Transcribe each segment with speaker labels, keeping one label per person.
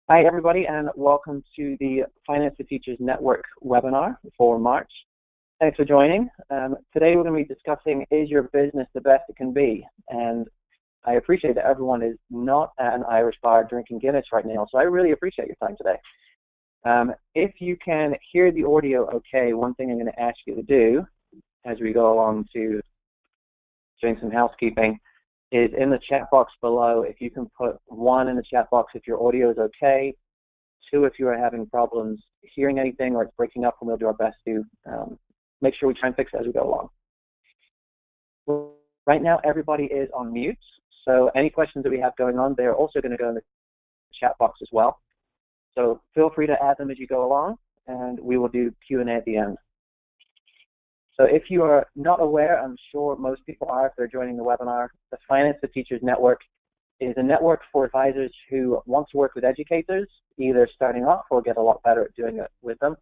Speaker 1: Hi, everybody, and welcome to the Finance for Teachers Network webinar for March. Thanks for joining. Today we're going to be discussing, is your business the best it can be? And I appreciate that everyone is not at an Irish bar drinking Guinness right now, so I really appreciate your time today. If you can hear the audio okay, one thing I'm going to ask you to do as we go along to doing some housekeeping is in the chat box below, if you can put 1 in the chat box if your audio is okay, 2 if you are having problems hearing anything or it's breaking up, and we'll do our best to make sure we try and fix it as we go along. Right now, everybody is on mute, so any questions that we have going on, they're also going to go in the chat box as well. So feel free to add them as you go along, and we will do Q&A at the end. So if you are not aware, I'm sure most people are if they're joining the webinar, the Finance for Teachers Network is a network for advisors who want to work with educators, either starting off or get a lot better at doing it with them.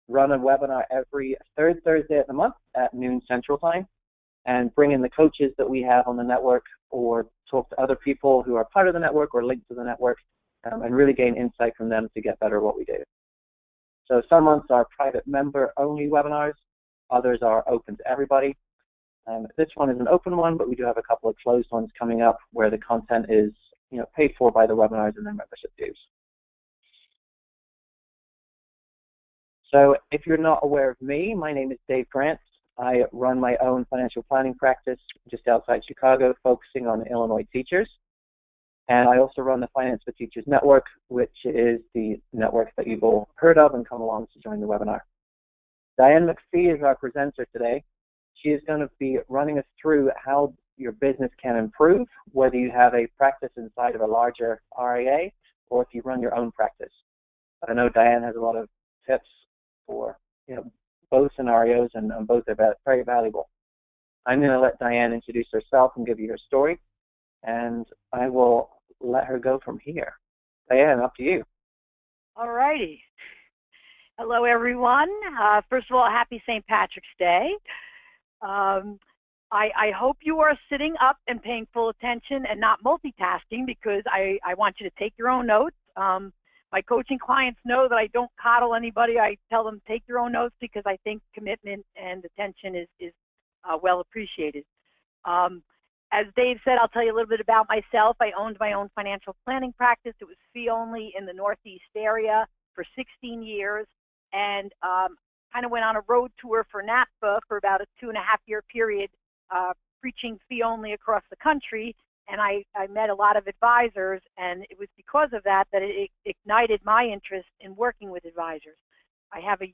Speaker 1: Run a webinar every third Thursday of the month at noon Central Time, and bring in the coaches that we have on the network or talk to other people who are part of the network or linked to the network and really gain insight from them to get better at what we do. So some months are private member-only webinars. Others are open to everybody. This one is an open one, but we do have a couple of closed ones coming up where the content is paid for by the webinars and their membership dues. So if you're not aware of me, my name is Dave Grant. I run my own financial planning practice just outside Chicago, focusing on Illinois teachers. And I also run the Finance for Teachers Network, which is the network that you've all heard of and come along to join the webinar. Diane MacPhee is our presenter today. She is going to be running us through how your business can improve, whether you have a practice inside of a larger RIA or if you run your own practice. I know Diane has a lot of tips for both scenarios, and both are very valuable. I'm going to let Diane introduce herself and give you her story, and I will let her go from here. Diane, up to you.
Speaker 2: All righty. Hello, everyone. First of all, happy St. Patrick's Day. I hope you are sitting up and paying full attention and not multitasking, because I want you to take your own notes. My coaching clients know that I don't coddle anybody. I tell them take your own notes, because I think commitment and attention is well appreciated. As Dave said, I'll tell you a little bit about myself. I owned my own financial planning practice. It was fee only in the Northeast area for 16 years. And kind of went on a road tour for NAPFA for about a 2.5-year period, preaching fee only across the country. And I met a lot of advisors, and it was because of that that it ignited my interest in working with advisors. I have a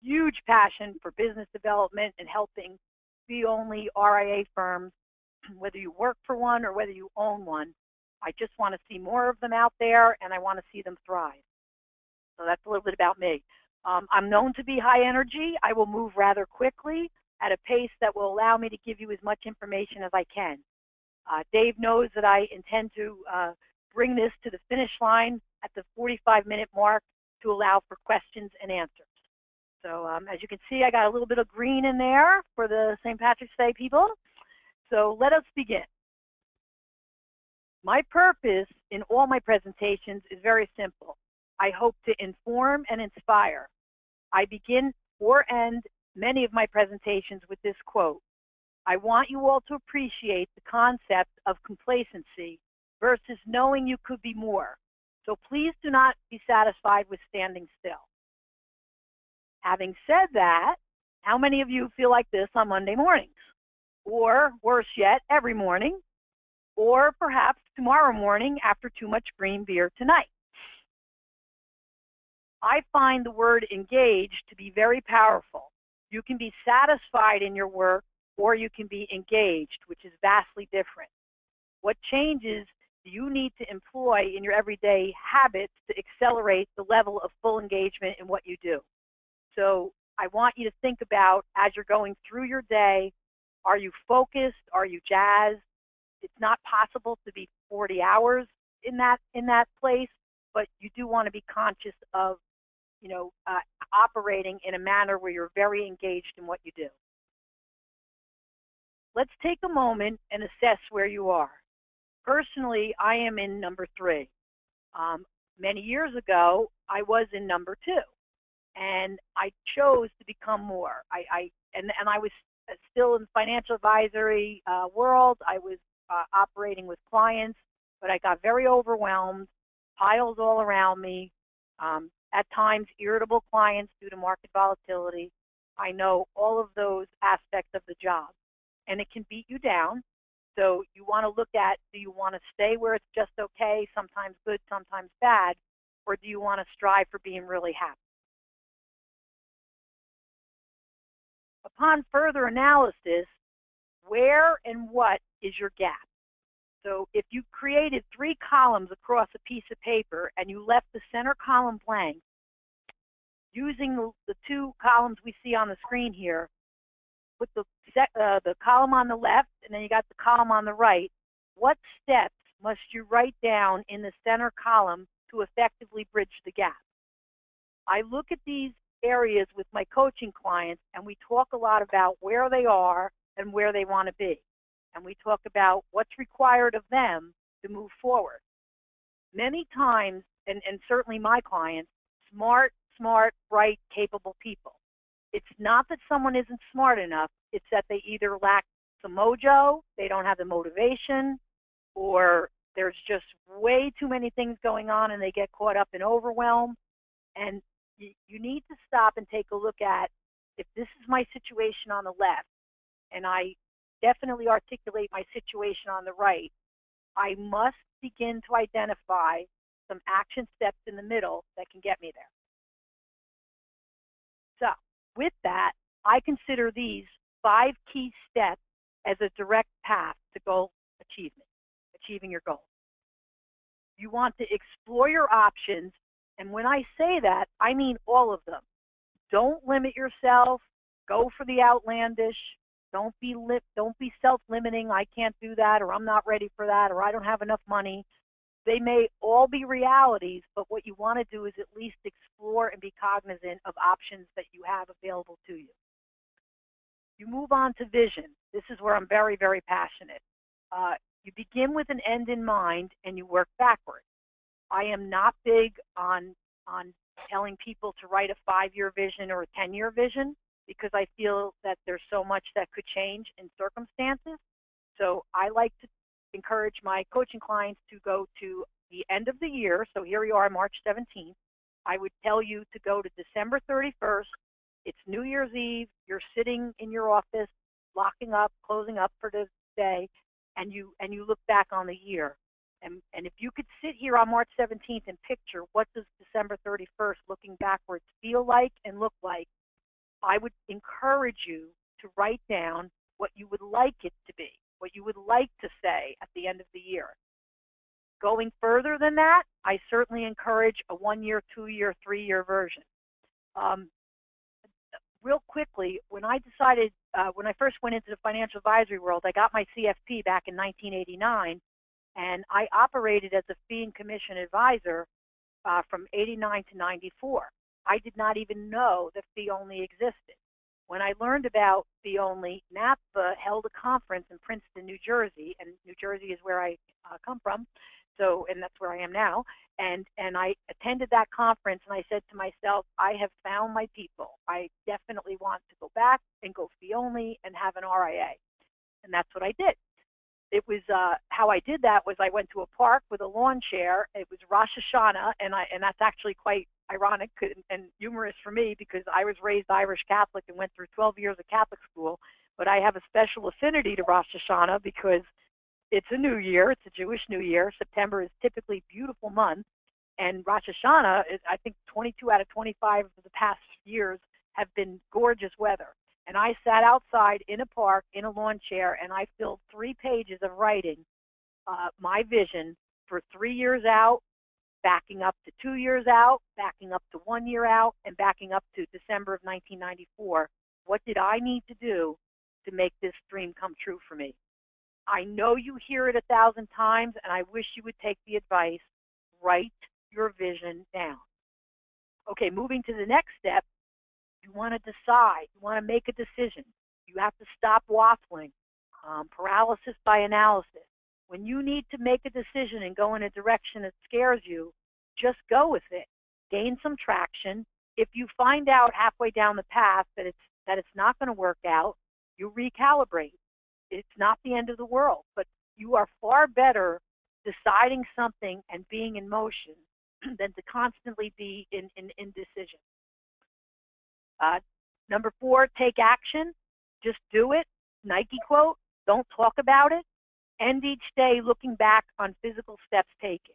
Speaker 2: huge passion for business development and helping fee only RIA firms, whether you work for one or whether you own one. I just want to see more of them out there, and I want to see them thrive. So that's a little bit about me. I'm known to be high energy. I will move rather quickly at a pace that will allow me to give you as much information as I can. Dave knows that I intend to bring this to the finish line at the 45-minute mark to allow for questions and answers. So as you can see, I got a little bit of green in there for the St. Patrick's Day people. So let us begin. My purpose in all my presentations is very simple. I hope to inform and inspire. I begin or end many of my presentations with this quote. I want you all to appreciate the concept of complacency versus knowing you could be more. So please do not be satisfied with standing still. Having said that, how many of you feel like this on Monday mornings? Or worse yet, every morning? Or perhaps tomorrow morning after too much green beer tonight? I find the word engaged to be very powerful. You can be satisfied in your work, or you can be engaged, which is vastly different. What changes do you need to employ in your everyday habits to accelerate the level of full engagement in what you do? So I want you to think about, as you're going through your day, are you focused? Are you jazzed? It's not possible to be 40 hours in that place, but you do want to be conscious of operating in a manner where you're very engaged in what you do. Let's take a moment and assess where you are. Personally, I am in number 3. Many years ago, I was in number 2, and I chose to become more. And I was still in the financial advisory world. I was operating with clients, but I got very overwhelmed, piles all around me, at times irritable clients due to market volatility. I know all of those aspects of the job, and it can beat you down. So you want to look at, do you want to stay where it's just okay, sometimes good, sometimes bad, or do you want to strive for being really happy? Upon further analysis, where and what is your gap? So if you created 3 columns across a piece of paper and you left the center column blank, using the 2 columns we see on the screen here, put the column on the left and then you got the column on the right, what steps must you write down in the center column to effectively bridge the gap? I look at these areas with my coaching clients and we talk a lot about where they are and where they want to be. And we talk about what's required of them to move forward. Many times, and certainly my clients, smart, bright, capable people. It's not that someone isn't smart enough, it's that they either lack the mojo, they don't have the motivation, or there's just way too many things going on and they get caught up in overwhelm. And you need to stop and take a look at, if this is my situation on the left, and I definitely articulate my situation on the right, I must begin to identify some action steps in the middle that can get me there. So with that, I consider these 5 key steps as a direct path to goal achievement, achieving your goal. You want to explore your options, and when I say that, I mean all of them. Don't limit yourself. Go for the outlandish. Don't be self-limiting. I can't do that, or I'm not ready for that, or I don't have enough money. They may all be realities, but what you want to do is at least explore and be cognizant of options that you have available to you. You move on to vision. This is where I'm very, very passionate. You begin with an end in mind and you work backwards. I am not big on telling people to write a 5-year vision or a 10-year vision, because I feel that there's so much that could change in circumstances. So I like to encourage my coaching clients to go to the end of the year. So here we are, March 17th. I would tell you to go to December 31st. It's New Year's Eve. You're sitting in your office, locking up, closing up for the day, and you look back on the year. And if you could sit here on March 17th and picture what does December 31st looking backwards feel like and look like, I would encourage you to write down what you would like it to be, what you would like to say at the end of the year. Going further than that, I certainly encourage a 1-year, 2-year, 3-year version. Real quickly, when I first went into the financial advisory world, I got my CFP back in 1989, and I operated as a fee and commission advisor from 89 to 94. I did not even know that fee only existed. When I learned about fee only, NAPA held a conference in Princeton, New Jersey, and New Jersey is where I come from, and that's where I am now. And I attended that conference, and I said to myself, I have found my people. I definitely want to go back and go fee only and have an RIA, and that's what I did. It was how I did that was I went to a park with a lawn chair. It was Rosh Hashanah, and that's actually quite ironic and humorous for me, because I was raised Irish Catholic and went through 12 years of Catholic school, but I have a special affinity to Rosh Hashanah because it's a new year. It's a Jewish New Year. September is typically a beautiful month, and Rosh Hashanah is, I think, 22 out of 25 of the past years have been gorgeous weather. And I sat outside in a park in a lawn chair, and I filled 3 pages of writing my vision for 3 years out, backing up to 2 years out, backing up to 1 year out, and backing up to December of 1994. What did I need to do to make this dream come true for me? I know you hear it 1,000 times, and I wish you would take the advice. Write your vision down. Okay, moving to the next step. You want to decide. You want to make a decision. You have to stop waffling. Paralysis by analysis. When you need to make a decision and go in a direction that scares you, just go with it. Gain some traction. If you find out halfway down the path that it's not going to work out, you recalibrate. It's not the end of the world, but you are far better deciding something and being in motion than to constantly be in indecision. Number 4, take action. Just do it. Nike quote, don't talk about it. End each day looking back on physical steps taken.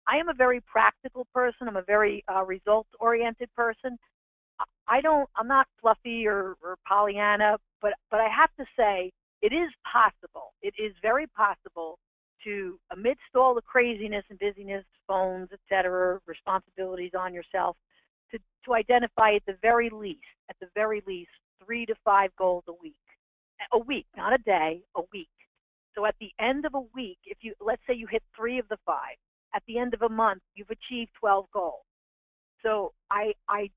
Speaker 2: I am a very practical person. I'm a very results-oriented person. I'm not fluffy or Pollyanna, but I have to say it is possible. It is very possible to, amidst all the craziness and busyness, phones, etc., responsibilities on yourself, to identify at the very least, 3 to 5 goals a week. A week, not a day, a week. So at the end of a week, if you, let's say you hit 3 of the 5, at the end of a month, you've achieved 12 goals. So I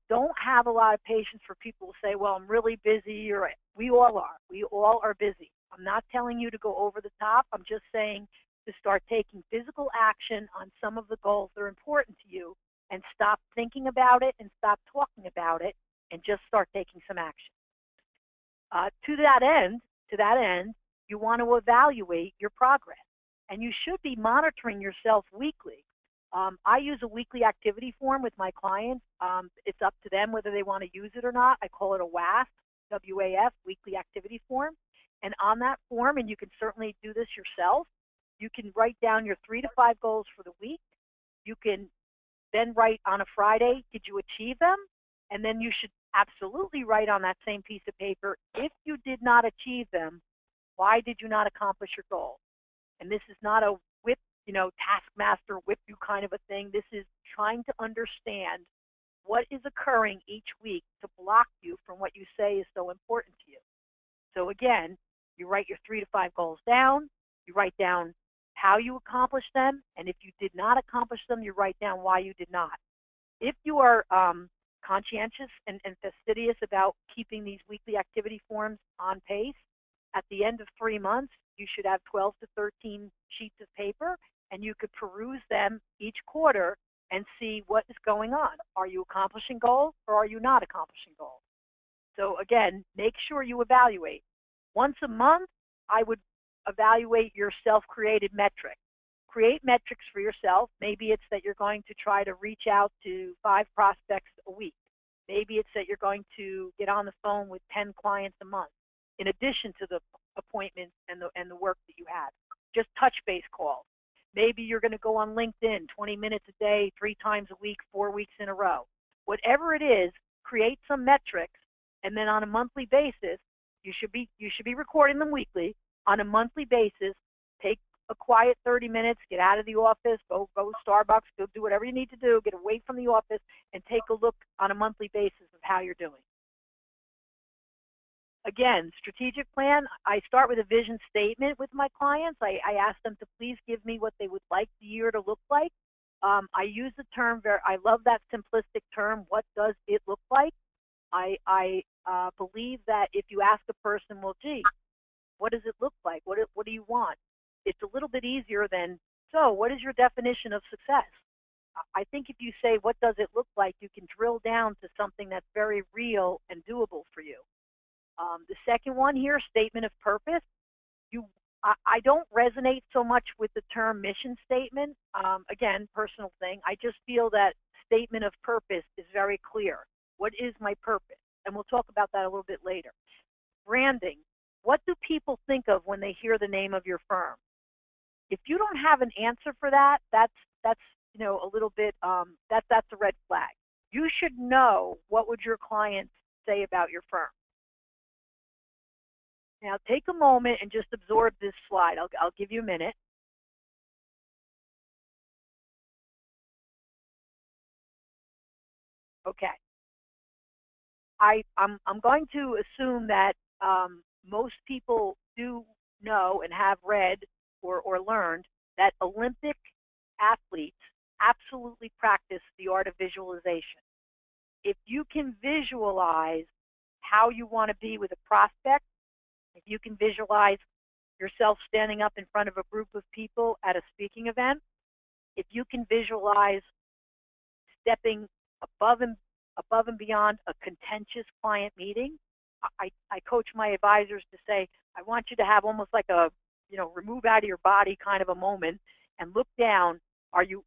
Speaker 2: don't have a lot of patience for people who say, well, I'm really busy, or we all are. We all are busy. I'm not telling you to go over the top. I'm just saying to start taking physical action on some of the goals that are important to you, and stop thinking about it and stop talking about it, and just start taking some action. To that end, you want to evaluate your progress, and you should be monitoring yourself weekly. I use a weekly activity form with my clients. It's up to them whether they want to use it or not. I call it a WAF, W-A-F, weekly activity form. And on that form, and you can certainly do this yourself, you can write down your 3 to 5 goals for the week. You can then write on a Friday, did you achieve them? And then you should absolutely write on that same piece of paper, if you did not achieve them, why did you not accomplish your goal? And this is not a whip, taskmaster whip you kind of a thing. This is trying to understand what is occurring each week to block you from what you say is so important to you. So again, you write your 3 to 5 goals down, you write down how you accomplished them, and if you did not accomplish them, you write down why you did not. If you are conscientious and fastidious about keeping these weekly activity forms on pace, at the end of 3 months, you should have 12 to 13 sheets of paper, and you could peruse them each quarter and see what is going on. Are you accomplishing goals, or are you not accomplishing goals? So again, make sure you evaluate. Once a month, I would evaluate your self-created metric. Create metrics for yourself. Maybe it's that you're going to try to reach out to 5 prospects a week. Maybe it's that you're going to get on the phone with 10 clients a month, in addition to the appointments and the work that you had. Just touch base calls. Maybe you're going to go on LinkedIn 20 minutes a day, 3 times a week, 4 weeks in a row. Whatever it is, create some metrics, and then on a monthly basis, you should be recording them weekly. On a monthly basis, take a quiet 30 minutes, get out of the office, go to Starbucks, go do whatever you need to do, get away from the office, and take a look on a monthly basis of how you're doing. Again, strategic plan, I start with a vision statement with my clients. I ask them to please give me what they would like the year to look like. I use the term, I love that simplistic term, what does it look like? I believe that if you ask a person, well, gee, what does it look like? What do you want? It's a little bit easier than, so what is your definition of success? I think if you say, what does it look like, you can drill down to something that's very real and doable for you. The second one here, statement of purpose. I don't resonate so much with the term mission statement. Again, personal thing. I just feel that statement of purpose is very clear. What is my purpose? And we'll talk about that a little bit later. Branding. What do people think of when they hear the name of your firm? If you don't have an answer for that, that's a little bit that's a red flag. You should know, what would your clients say about your firm. Now take a moment and just absorb this slide. I'll give you a minute. Okay. I'm going to assume that most people do know and have read or learned that Olympic athletes absolutely practice the art of visualization. If you can visualize how you want to be with a prospect, if you can visualize yourself standing up in front of a group of people at a speaking event, if you can visualize stepping above and beyond a contentious client meeting. I coach my advisors to say, I want you to have almost like a, remove out of your body kind of a moment and look down. Are you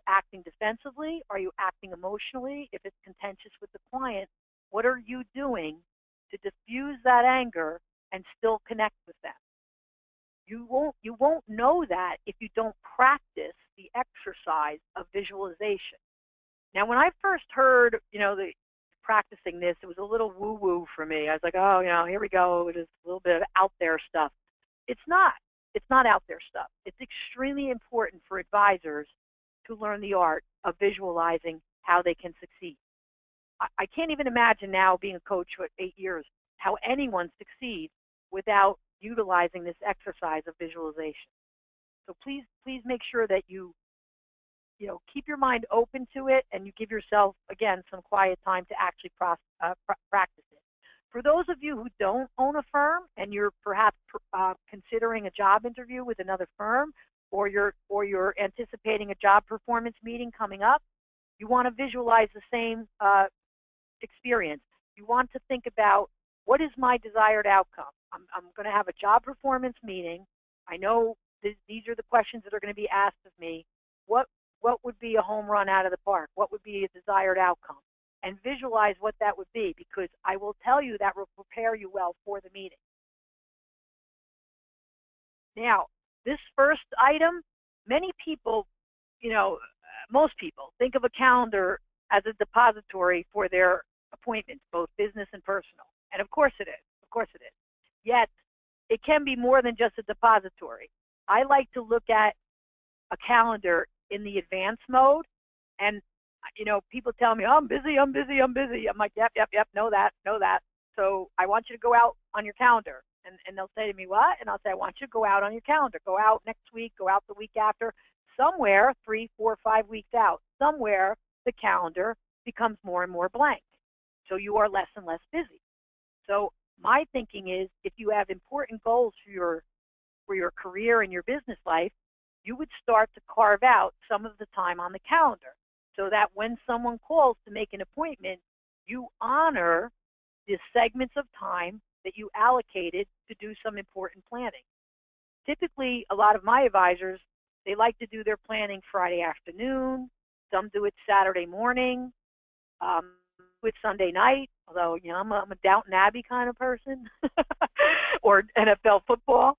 Speaker 2: acting defensively? Are you acting emotionally? If it's contentious with the client, what are you doing to diffuse that anger and still connect with them? You won't know that if you don't practice the exercise of visualization. Now, when I first heard, practicing this, it was a little woo-woo for me. I was like, oh, here we go. It is a little bit of out there stuff. It's not. It's not out there stuff. It's extremely important for advisors to learn the art of visualizing how they can succeed. I can't even imagine now, being a coach for 8 years, how anyone succeeds without utilizing this exercise of visualization. So please make sure that you keep your mind open to it, and you give yourself, again, some quiet time to actually practice it. For those of you who don't own a firm and you're perhaps considering a job interview with another firm, or you're anticipating a job performance meeting coming up, you want to visualize the same experience. You want to think about, what is my desired outcome? I'm going to have a job performance meeting. I know these are the questions that are going to be asked of me. What would be a home run out of the park? What would be a desired outcome? And visualize what that would be, because I will tell you that will prepare you well for the meeting. Now, this first item, many people, most people think of a calendar as a depository for their appointments, both business and personal. And of course it is. Of course it is. Yet, it can be more than just a depository. I like to look at a calendar in the advanced mode, and people tell me, oh, I'm busy. I'm like, yep, know that. So I want you to go out on your calendar. And they'll say to me, what? And I'll say, I want you to go out on your calendar. Go out next week, go out the week after. Somewhere 3, 4, 5 weeks out, somewhere the calendar becomes more and more blank. So you are less and less busy. So my thinking is, if you have important goals for your career and your business life, you would start to carve out some of the time on the calendar, so that when someone calls to make an appointment, you honor the segments of time that you allocated to do some important planning. Typically, a lot of my advisors, they like to do their planning Friday afternoon. Some do it Saturday morning, with Sunday night, although I'm a Downton Abbey kind of person, or NFL football.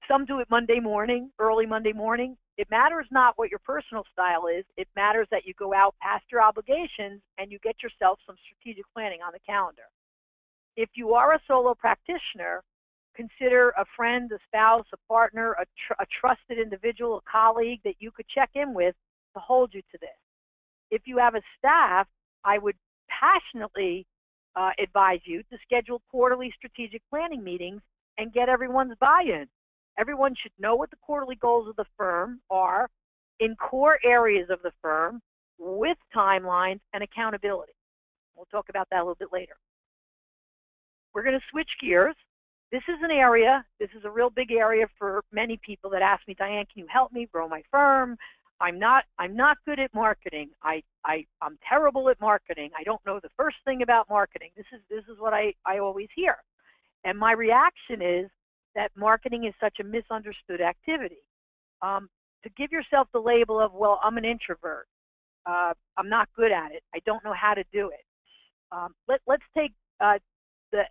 Speaker 2: Some do it Monday morning, early Monday morning. It matters not what your personal style is. It matters that you go out past your obligations and you get yourself some strategic planning on the calendar. If you are a solo practitioner, consider a friend, a spouse, a partner, a trusted individual, a colleague that you could check in with to hold you to this. If you have a staff, I would passionately advise you to schedule quarterly strategic planning meetings and get everyone's buy-in. Everyone should know what the quarterly goals of the firm are in core areas of the firm, with timelines and accountability. We'll talk about that a little bit later. We're going to switch gears. This is an area, this is a real big area for many people that ask me, Diane, can you help me grow my firm? I'm not good at marketing. I'm terrible at marketing. I don't know the first thing about marketing. This is what I always hear. And my reaction is that marketing is such a misunderstood activity. To give yourself the label of, well, I'm an introvert. I'm not good at it. I don't know how to do it. Let's take the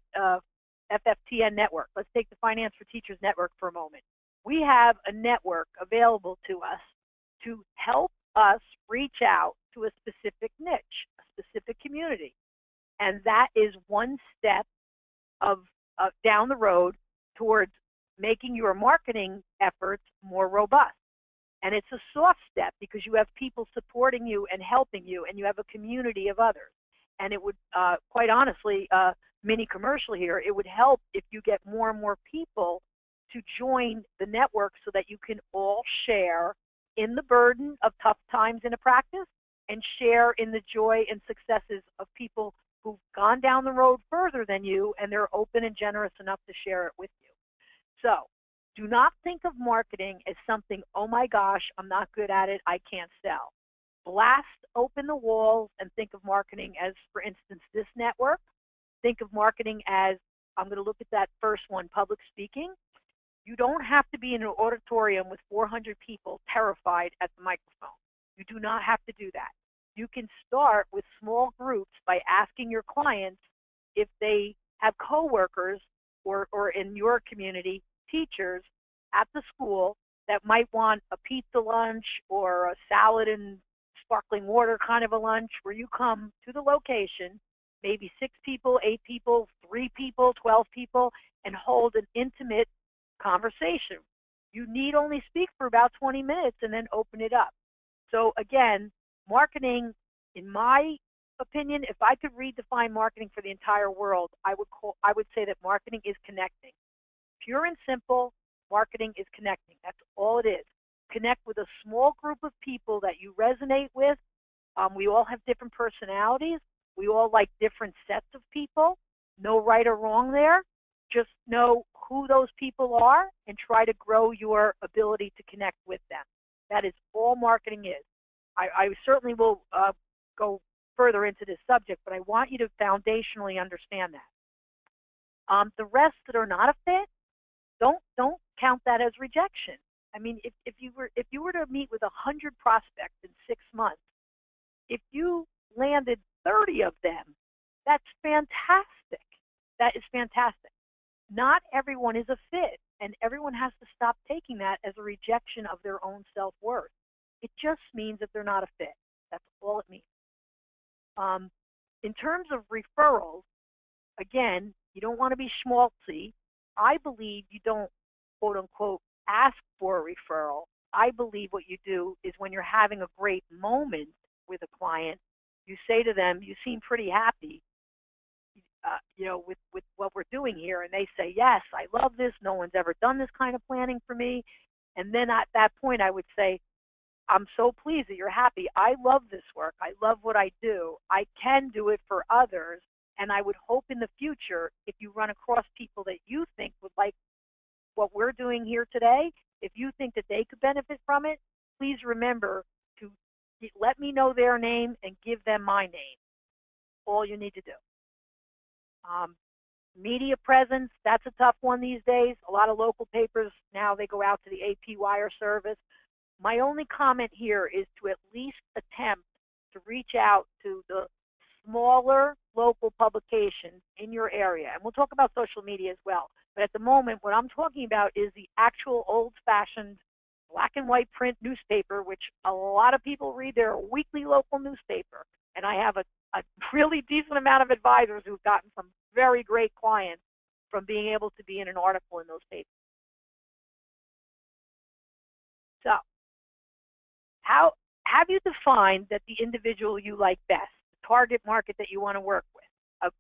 Speaker 2: FFTN network. Let's take the Finance for Teachers network for a moment. We have a network available to us to help us reach out to a specific niche, a specific community. And that is one step of down the road towards making your marketing efforts more robust. And it's a soft step because you have people supporting you and helping you, and you have a community of others. And it would, quite honestly, mini commercial here, it would help if you get more and more people to join the network so that you can all share in the burden of tough times in a practice and share in the joy and successes of people who've gone down the road further than you, and they're open and generous enough to share it with you. So do not think of marketing as something, oh my gosh, I'm not good at it, I can't sell. blast open the walls and think of marketing as, for instance, this network. Think of marketing as, I'm going to look at that first one, public speaking. You don't have to be in an auditorium with 400 people terrified at the microphone. You do not have to do that. You can start with small groups by asking your clients if they have coworkers or in your community, teachers at the school that might want a pizza lunch or a salad and sparkling water kind of a lunch, where you come to the location, maybe 6 people, 8 people, 3 people, 12 people, and hold an intimate conversation. You need only speak for about 20 minutes and then open it up. So again, marketing, in my opinion, if I could redefine marketing for the entire world, I would say that marketing is connecting. Pure and simple, marketing is connecting. That's all it is. Connect with a small group of people that you resonate with. We all have different personalities. We all like different sets of people. No right or wrong there. Just know who those people are and try to grow your ability to connect with them. That is all marketing is. I certainly will go further into this subject, but I want you to foundationally understand that. The rest that are not a fit, don't count that as rejection. I mean, if you were to meet with 100 prospects in 6 months, if you landed 30 of them, that's fantastic. That is fantastic. Not everyone is a fit, and everyone has to stop taking that as a rejection of their own self-worth. It just means that they're not a fit. That's all it means. In terms of referrals, again, you don't want to be schmaltzy. I believe you don't, quote unquote, ask for a referral. I believe what you do is, when you're having a great moment with a client, you say to them, you seem pretty happy, with what we're doing here. And they say, yes, I love this. No one's ever done this kind of planning for me. And then at that point, I would say, I'm so pleased that you're happy. I love this work. I love what I do. I can do it for others. And I would hope in the future, if you run across people that you think would like what we're doing here today, if you think that they could benefit from it, please remember to let me know their name and give them my name. All you need to do. Media presence, that's a tough one these days. A lot of local papers now, they go out to the AP wire service. My only comment here is to at least attempt to reach out to the smaller local publications in your area. And we'll talk about social media as well. But at the moment, what I'm talking about is the actual old-fashioned black and white print newspaper, which a lot of people read. Their weekly local newspaper. And I have a really decent amount of advisors who've gotten some very great clients from being able to be in an article in those papers. So, how have you defined that the individual you like best, the target market that you want to work with?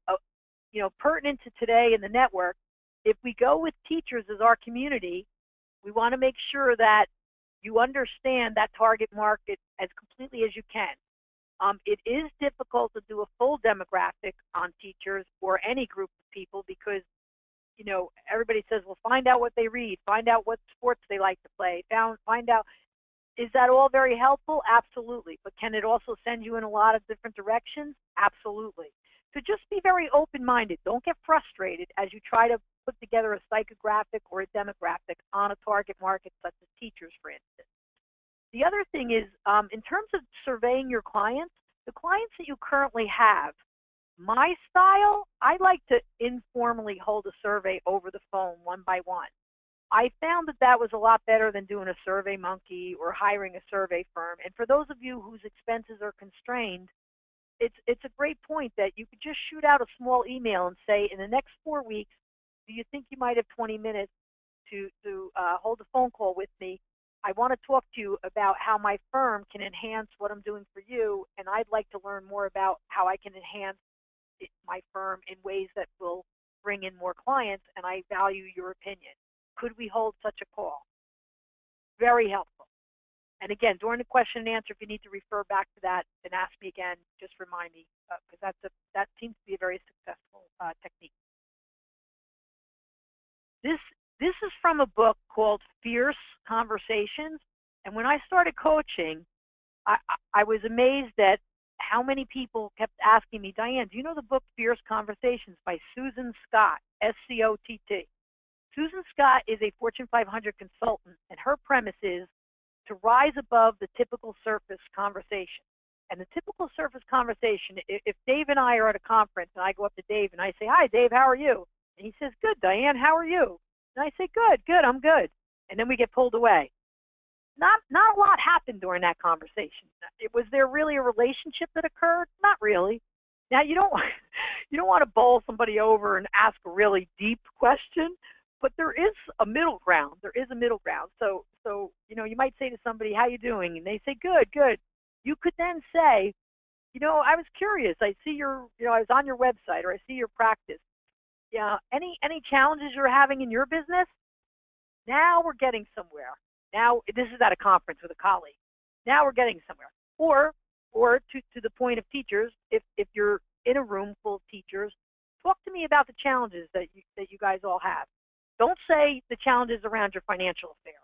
Speaker 2: Pertinent to today in the network, if we go with teachers as our community, we want to make sure that you understand that target market as completely as you can. It is difficult to do a full demographic on teachers or any group of people because, everybody says, well, find out what they read, find out what sports they like to play, find out. Is that all very helpful? Absolutely. But can it also send you in a lot of different directions? Absolutely. So just be very open-minded. Don't get frustrated as you try to put together a psychographic or a demographic on a target market such as teachers, for instance. The other thing is, in terms of surveying your clients, the clients that you currently have, my style, I like to informally hold a survey over the phone one by one. I found that was a lot better than doing a survey monkey or hiring a survey firm. And for those of you whose expenses are constrained, it's a great point that you could just shoot out a small email and say, in the next 4 weeks, do you think you might have 20 minutes to hold a phone call with me? I want to talk to you about how my firm can enhance what I'm doing for you, and I'd like to learn more about how I can enhance my firm in ways that will bring in more clients, and I value your opinion. Could we hold such a call? Very helpful. And again, during the question and answer, if you need to refer back to that and ask me again, just remind me, because that seems to be a very successful technique. This is from a book called Fierce Conversations. And when I started coaching, I was amazed at how many people kept asking me, Diane, do you know the book Fierce Conversations by Susan Scott, Scott? Susan Scott is a Fortune 500 consultant, and her premise is to rise above the typical surface conversation. And the typical surface conversation, if Dave and I are at a conference and I go up to Dave and I say, hi, Dave, how are you? And he says, good, Diane, how are you? And I say, good, I'm good. And then we get pulled away. Not a lot happened during that conversation. Was there really a relationship that occurred? Not really. Now, you don't want to bowl somebody over and ask a really deep question, but there is a middle ground. So you might say to somebody, how you doing? And they say, good. You could then say, I was curious. I see I was on your website, or I see your practice. Yeah, any challenges you're having in your business? Now we're getting somewhere. Now, this is at a conference with a colleague. Now we're getting somewhere. Or to the point of teachers, if you're in a room full of teachers, talk to me about the challenges that you guys all have. Don't say the challenges around your financial affairs.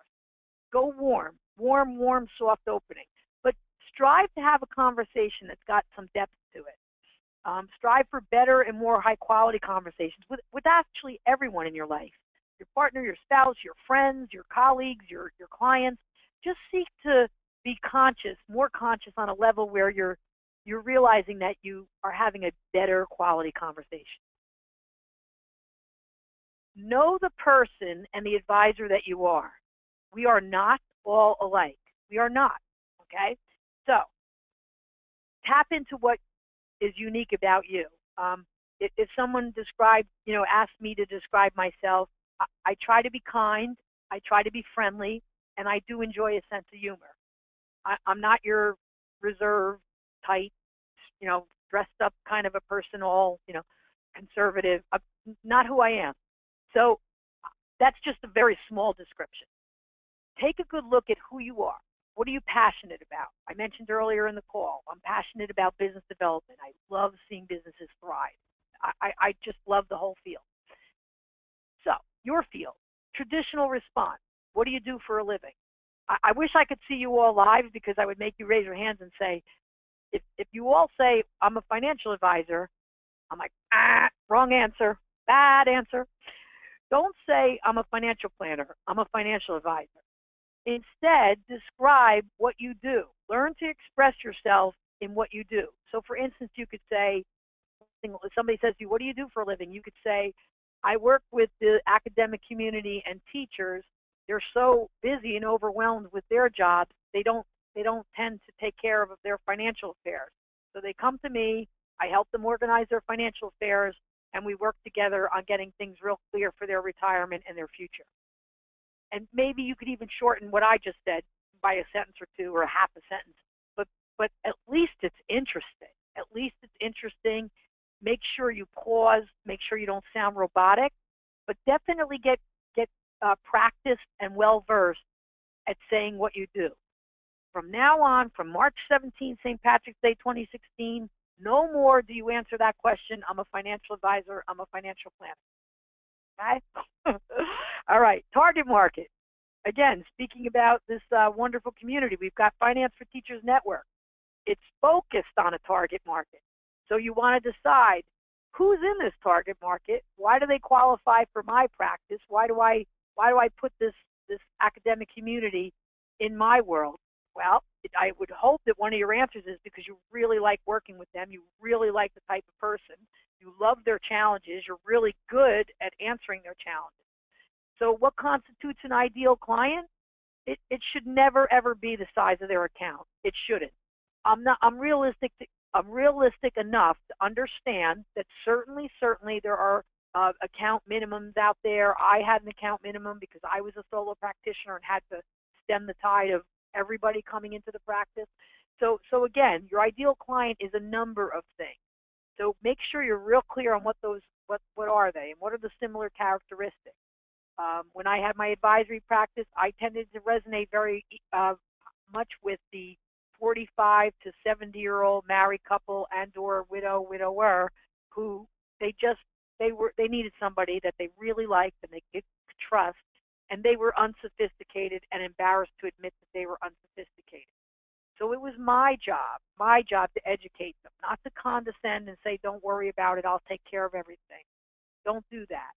Speaker 2: Go warm, soft opening. But strive to have a conversation that's got some depth to it. Strive for better and more high-quality conversations with actually everyone in your life. Your partner, your spouse, your friends, your colleagues, your clients. Just seek to be more conscious on a level where you're realizing that you are having a better quality conversation. Know the person and the advisor that you are. We are not all alike. We are not, okay? So tap into what is unique about you. If someone asked me to describe myself, I try to be kind, I try to be friendly, and I do enjoy a sense of humor. I'm not your reserved, tight, dressed up kind of a person, all, conservative. Not who I am. So that's just a very small description. Take a good look at who you are. What are you passionate about? I mentioned earlier in the call, I'm passionate about business development. I love seeing businesses thrive. I just love the whole field. So, your field, traditional response. What do you do for a living? I wish I could see you all live, because I would make you raise your hands and say, if you all say, I'm a financial advisor, I'm like, wrong answer, bad answer. Don't say, I'm a financial planner, I'm a financial advisor. Instead, describe what you do. Learn to express yourself in what you do. So, for instance, you could say, if somebody says to you, what do you do for a living? You could say, I work with the academic community and teachers. They're so busy and overwhelmed with their jobs, they don't tend to take care of their financial affairs. So they come to me, I help them organize their financial affairs, and we work together on getting things real clear for their retirement and their future. And maybe you could even shorten what I just said by a sentence or two, or a half a sentence. But at least it's interesting. At least it's interesting. Make sure you pause. Make sure you don't sound robotic. But definitely get practiced and well-versed at saying what you do. From now on, from March 17, St. Patrick's Day 2016, no more do you answer that question, I'm a financial advisor, I'm a financial planner. Okay? All right, target market. Again, speaking about this wonderful community, we've got Finance for Teachers Network. It's focused on a target market. So you want to decide who's in this target market, why do they qualify for my practice, why do I put this academic community in my world? Well, I would hope that one of your answers is because you really like working with them, you really like the type of person, you love their challenges, you're really good at answering their challenges. So what constitutes an ideal client? It should never, ever be the size of their account. It shouldn't. I'm realistic enough to understand that certainly there are account minimums out there. I had an account minimum because I was a solo practitioner and had to stem the tide of everybody coming into the practice. So again, your ideal client is a number of things. So make sure you're real clear on what are they and what are the similar characteristics. When I had my advisory practice, I tended to resonate very much with the 45 to 70-year-old married couple and or widower who they needed somebody that they really liked and they could trust, and they were unsophisticated and embarrassed to admit that they were unsophisticated. So it was my job to educate them, not to condescend and say, don't worry about it, I'll take care of everything. Don't do that.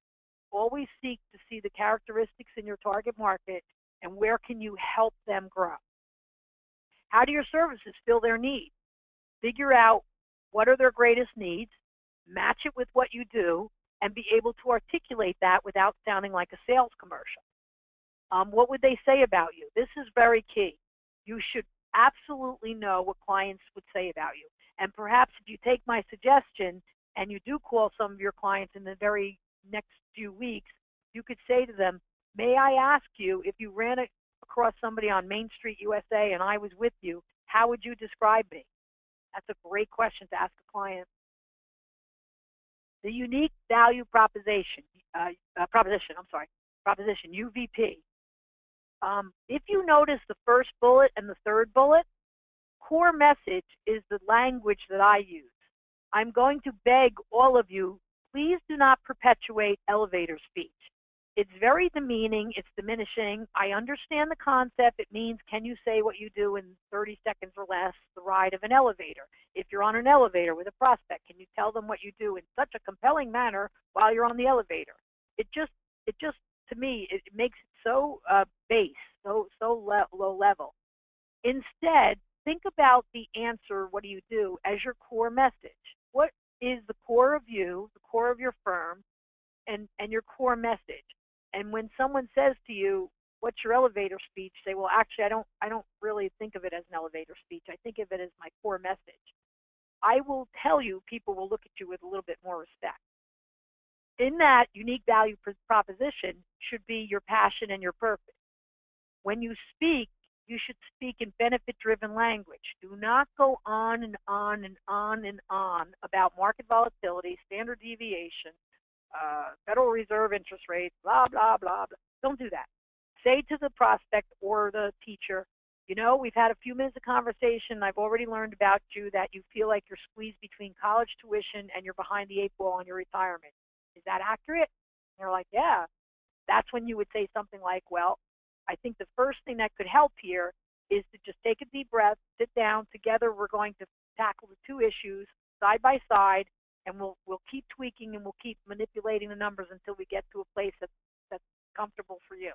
Speaker 2: Always seek to see the characteristics in your target market and where can you help them grow. How do your services fill their needs? Figure out what are their greatest needs, match it with what you do, and be able to articulate that without sounding like a sales commercial. What would they say about you? This is very key. You should absolutely know what clients would say about you. And perhaps if you take my suggestion and you do call some of your clients in the very next few weeks, you could say to them, may I ask you, if you ran across somebody on Main Street, USA, and I was with you, how would you describe me? That's a great question to ask a client. The unique value proposition, UVP. If you notice the first bullet and the third bullet, core message is the language that I use. I'm going to beg all of you, please do not perpetuate elevator speech. It's very demeaning, it's diminishing. I understand the concept. It means, can you say what you do in 30 seconds or less, the ride of an elevator? If you're on an elevator with a prospect, can you tell them what you do in such a compelling manner while you're on the elevator? It just to me, it makes it so base, so low level. Instead, think about the answer, what do you do, as your core message. What is the core of you, the core of your firm, and your core message? And when someone says to you, what's your elevator speech? Say, well, actually, I don't really think of it as an elevator speech. I think of it as my core message. I will tell you, people will look at you with a little bit more respect. In that, unique value proposition should be your passion and your purpose. When you speak, you should speak in benefit-driven language. Do not go on and on and on and on about market volatility, standard deviation, Federal Reserve interest rates, blah, blah, blah, blah. Don't do that. Say to the prospect or the teacher, you know, we've had a few minutes of conversation. I've already learned about you that you feel like you're squeezed between college tuition and you're behind the 8 ball on your retirement. Is that accurate? And they're like, yeah. That's when you would say something like, well, I think the first thing that could help here is to just take a deep breath, sit down. Together we're going to tackle the two issues side by side, and we'll keep tweaking and we'll keep manipulating the numbers until we get to a place that's comfortable for you.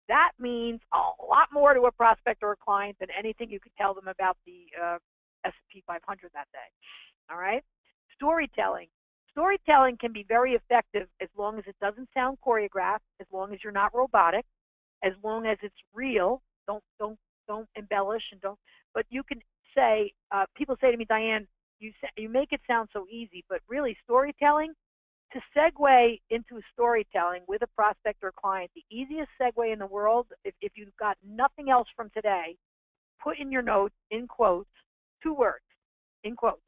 Speaker 2: That means a lot more to a prospect or a client than anything you could tell them about the S&P 500 that day. All right? Storytelling. Storytelling can be very effective as long as it doesn't sound choreographed, as long as you're not robotic, as long as it's real. Don't embellish and don't. But you can say, people say to me, Diane, you make it sound so easy, but really storytelling, to segue into storytelling with a prospect or client, the easiest segue in the world, if you've got nothing else from today, put in your notes, in quotes, 2 words, in quotes.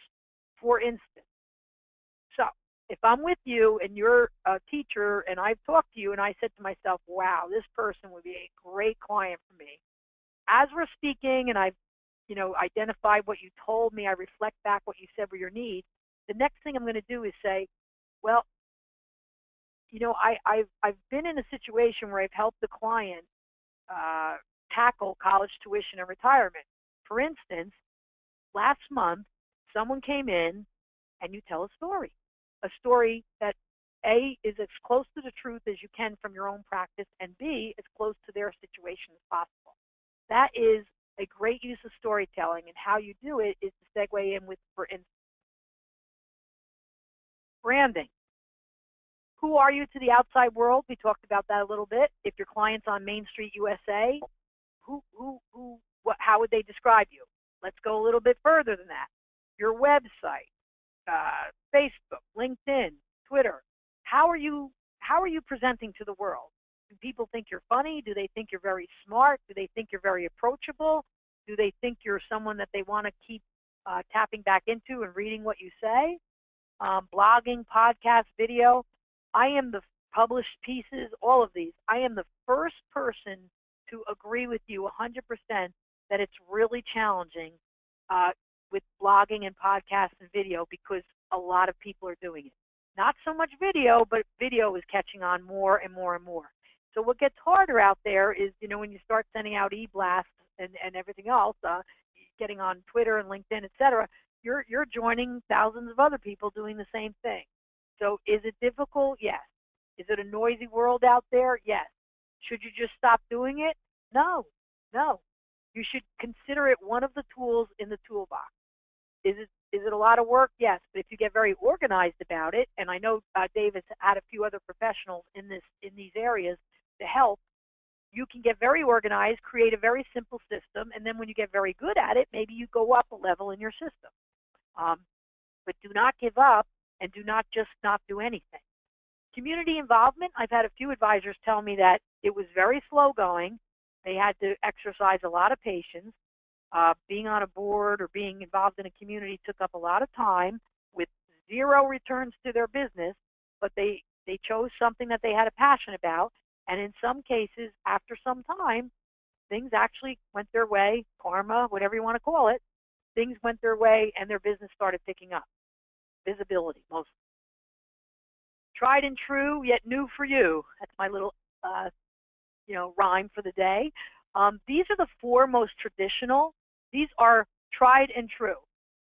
Speaker 2: For instance, so if I'm with you and you're a teacher and I've talked to you and I said to myself, wow, this person would be a great client for me. As we're speaking and I've identified what you told me, I reflect back what you said were your needs, the next thing I'm going to do is say, well, I've been in a situation where I've helped the client tackle college tuition and retirement. For instance, last month, someone came in and you tell a story that A, is as close to the truth as you can from your own practice, and B, as close to their situation as possible. That is a great use of storytelling, and how you do it is to segue in with, for instance, branding. Who are you to the outside world? We talked about that a little bit. If your client's on Main Street, USA, how would they describe you? Let's go a little bit further than that. Your website, Facebook, LinkedIn, Twitter. How are you presenting to the world? Do people think you're funny? Do they think you're very smart? Do they think you're very approachable? Do they think you're someone that they want to keep tapping back into and reading what you say? Blogging, podcast, video. I am the published pieces, all of these. I am the first person to agree with you 100% that it's really challenging with blogging and podcasts and video, because a lot of people are doing it. Not so much video, but video is catching on more and more and more. So what gets harder out there is, when you start sending out e-blasts and everything else, getting on Twitter and LinkedIn, etc., you're joining thousands of other people doing the same thing. So is it difficult? Yes. Is it a noisy world out there? Yes. Should you just stop doing it? No, no. You should consider it one of the tools in the toolbox. Is it a lot of work? Yes. But if you get very organized about it, and I know Dave has had a few other professionals in these areas to help, you can get very organized, create a very simple system, and then when you get very good at it, maybe you go up a level in your system. But do not give up, and do not just not do anything. Community involvement, I've had a few advisors tell me that it was very slow going. They had to exercise a lot of patience. Being on a board or being involved in a community took up a lot of time with zero returns to their business, but they chose something that they had a passion about, and in some cases, after some time, things actually went their way, karma, whatever you want to call it, things went their way and their business started picking up. Visibility, mostly. Tried and true, yet new for you. That's my little, rhyme for the day. These are the four most traditional. These are tried and true.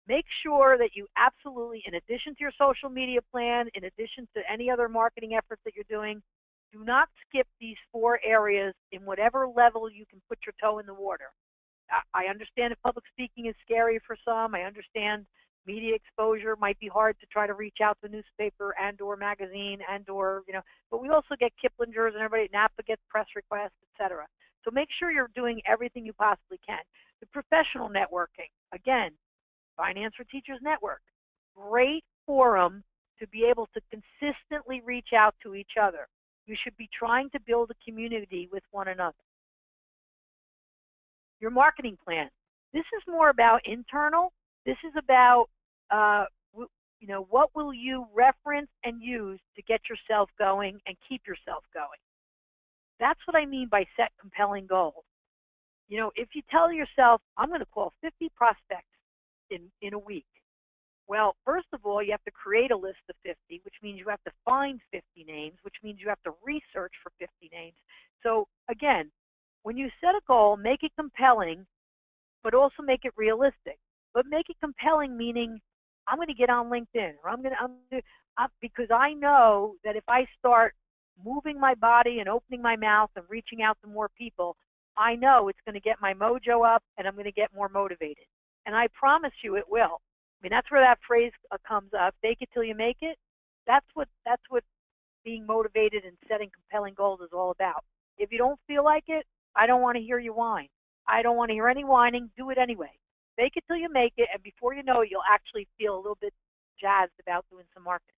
Speaker 2: Make sure that you absolutely, in addition to your social media plan, in addition to any other marketing efforts that you're doing, do not skip these four areas in whatever level you can put your toe in the water. I understand if public speaking is scary for some. I understand media exposure might be hard to try to reach out to a newspaper and or magazine and or, but we also get Kiplinger's and everybody at Napa gets press requests, etc. So make sure you're doing everything you possibly can. The professional networking, again, Finance for Teachers Network, great forum to be able to consistently reach out to each other. You should be trying to build a community with one another. Your marketing plan. This is more about internal. This is about, what will you reference and use to get yourself going and keep yourself going. That's what I mean by set compelling goals. If you tell yourself, I'm going to call 50 prospects in a week. Well, first of all, you have to create a list of 50, which means you have to find 50 names, which means you have to research for 50 names. So again, when you set a goal, make it compelling, but also make it realistic. But make it compelling, meaning I'm going to get on LinkedIn, or because I know that if I start moving my body and opening my mouth and reaching out to more people, I know it's going to get my mojo up and I'm going to get more motivated. And I promise you it will. I mean, that's where that phrase comes up, fake it till you make it. That's what being motivated and setting compelling goals is all about. If you don't feel like it, I don't want to hear you whine. I don't want to hear any whining. Do it anyway. Fake it till you make it, and before you know it, you'll actually feel a little bit jazzed about doing some marketing.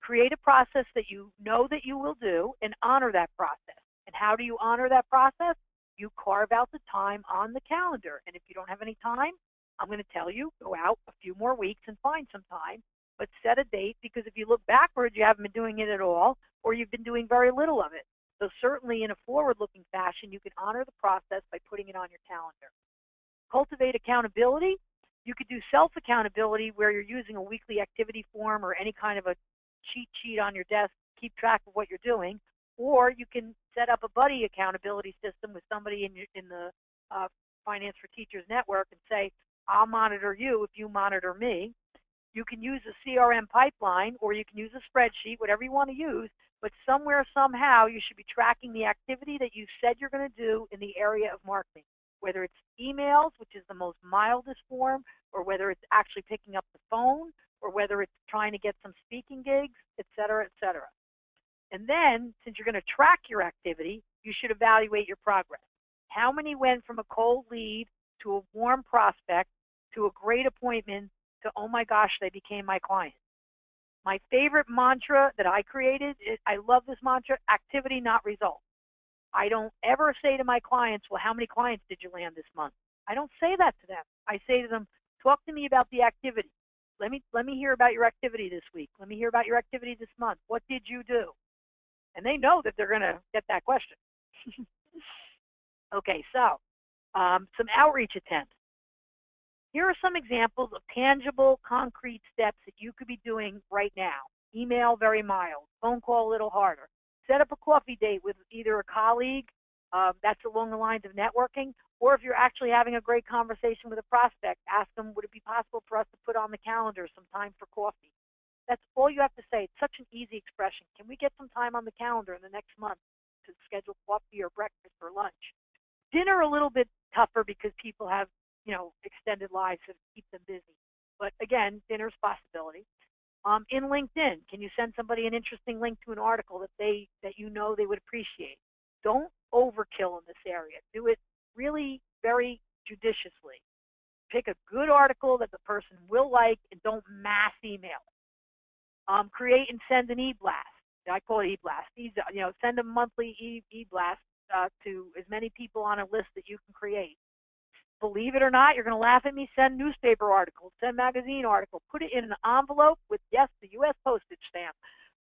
Speaker 2: Create a process that you know that you will do and honor that process. And how do you honor that process? You carve out the time on the calendar. And if you don't have any time, I'm going to tell you, go out a few more weeks and find some time, but set a date, because if you look backwards, you haven't been doing it at all, or you've been doing very little of it. So certainly in a forward-looking fashion, you can honor the process by putting it on your calendar. Cultivate accountability. You could do self-accountability where you're using a weekly activity form or any kind of a cheat sheet on your desk to keep track of what you're doing, or you can set up a buddy accountability system with somebody in the Finance for Teachers Network and say, I'll monitor you if you monitor me. You can use a CRM pipeline, or you can use a spreadsheet, whatever you want to use, but somewhere, somehow, you should be tracking the activity that you said you're going to do in the area of marketing, whether it's emails, which is the most mildest form, or whether it's actually picking up the phone, or whether it's trying to get some speaking gigs, et cetera, et cetera. And then, since you're going to track your activity, you should evaluate your progress. How many went from a cold lead to a warm prospect to a great appointment to, oh my gosh, they became my client? My favorite mantra that I created, I love this mantra, activity, not result. I don't ever say to my clients, well, how many clients did you land this month? I don't say that to them. I say to them, talk to me about the activity. Let me hear about your activity this week. Let me hear about your activity this month. What did you do? And they know that they're going to get that question. Okay, so some outreach attempts. Here are some examples of tangible, concrete steps that you could be doing right now. Email, very mild. Phone call, a little harder. Set up a coffee date with either a colleague That's along the lines of networking. Or if you're actually having a great conversation with a prospect, ask them, would it be possible for us to put on the calendar some time for coffee? That's all you have to say. It's such an easy expression. Can we get some time on the calendar in the next month to schedule coffee or breakfast or lunch? Dinner a little bit tougher because people have, extended lives that keep them busy. But again, dinner's a possibility. In LinkedIn, can you send somebody an interesting link to an article that they would appreciate? Don't overkill in this area. Do it really very judiciously. Pick a good article that the person will like, and don't mass email it. Create and send an e-blast. I call it e-blast. Send a monthly e-blast to as many people on a list that you can create. Believe it or not, you're going to laugh at me. Send newspaper articles, send magazine articles. Put it in an envelope with, yes, the U.S. postage stamp.